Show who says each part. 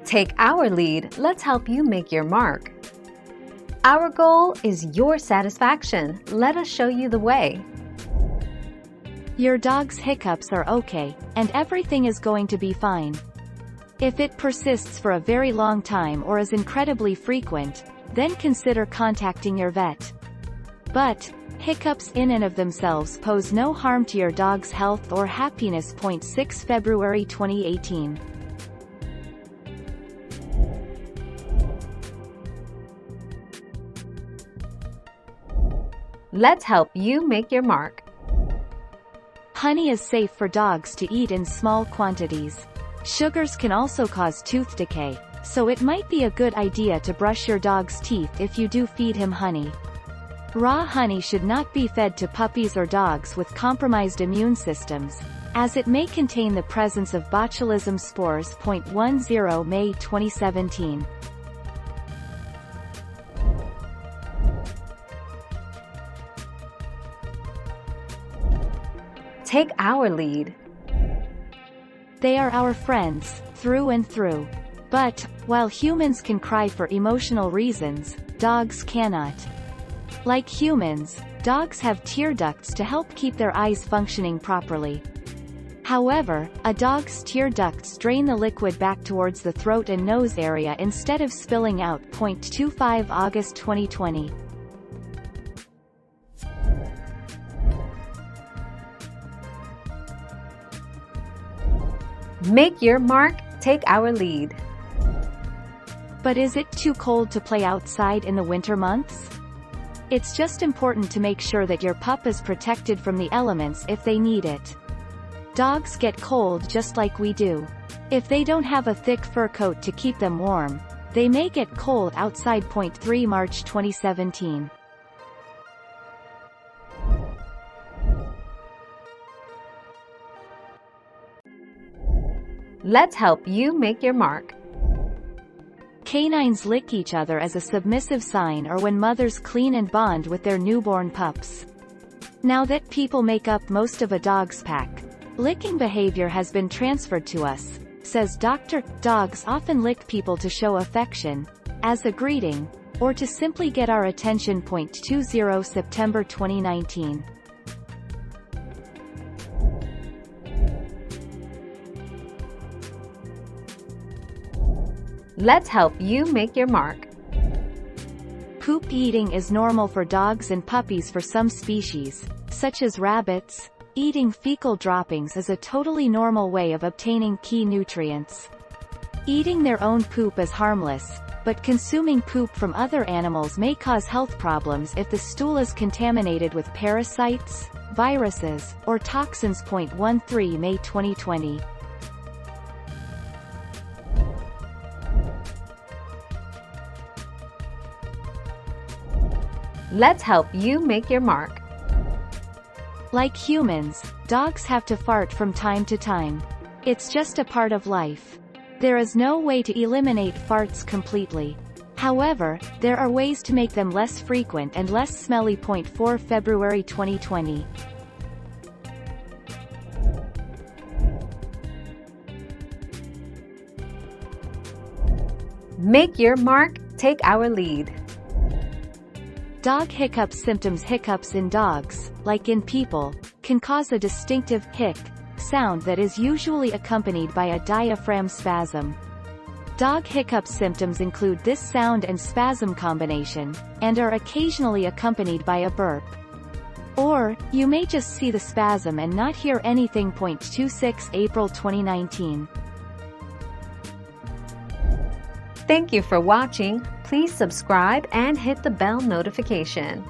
Speaker 1: Take our lead, let's help you make your mark. Our goal is your satisfaction. Let us show you the way.
Speaker 2: Your dog's hiccups are okay, and everything is going to be fine. If it persists for a very long time or is incredibly frequent, then consider contacting your vet. But hiccups in and of themselves pose no harm to your dog's health or happiness. 6 February 2018.
Speaker 1: Let's help you make your mark.
Speaker 2: Honey is safe for dogs to eat in small quantities. Sugars can also cause tooth decay, so it might be a good idea to brush your dog's teeth if you do feed him honey. Raw honey should not be fed to puppies or dogs with compromised immune systems, as it may contain the presence of botulism spores. 10 May 2017.
Speaker 1: Take our lead.
Speaker 2: They are our friends, through and through. But, while humans can cry for emotional reasons, dogs cannot. Like humans, dogs have tear ducts to help keep their eyes functioning properly. However, a dog's tear ducts drain the liquid back towards the throat and nose area instead of spilling out. 25 August 2020.
Speaker 1: Make your mark, take our lead.
Speaker 2: But is it too cold to play outside in the winter months? It's just important to make sure that your pup is protected from the elements if they need it. Dogs get cold just like we do. If they don't have a thick fur coat to keep them warm, they may get cold outside. 3 March 2017.
Speaker 1: Let's help you make your mark.
Speaker 2: Canines lick each other as a submissive sign or when mothers clean and bond with their newborn pups. Now that people make up most of a dog's pack, licking behavior has been transferred to us, says Dr. Dogs often lick people to show affection, as a greeting, or to simply get our attention. 20 September 2019.
Speaker 1: Let's help you make your mark.
Speaker 2: Poop eating is normal for dogs and puppies. For some species, such as rabbits, eating fecal droppings is a totally normal way of obtaining key nutrients. Eating their own poop is harmless, but consuming poop from other animals may cause health problems if the stool is contaminated with parasites, viruses, or toxins. 13 May 2020.
Speaker 1: Let's help you make your mark.
Speaker 2: Like humans, dogs have to fart from time to time. It's just a part of life. There is no way to eliminate farts completely. However, there are ways to make them less frequent and less smelly. 4 February 2020.
Speaker 1: Make your mark, take our lead.
Speaker 2: Dog hiccup symptoms. Hiccups in dogs, like in people, can cause a distinctive hic sound that is usually accompanied by a diaphragm spasm. Dog hiccup symptoms include this sound and spasm combination, and are occasionally accompanied by a burp. Or, you may just see the spasm and not hear anything. 26 April 2019.
Speaker 1: Thank you for watching. Please subscribe and hit the bell notification.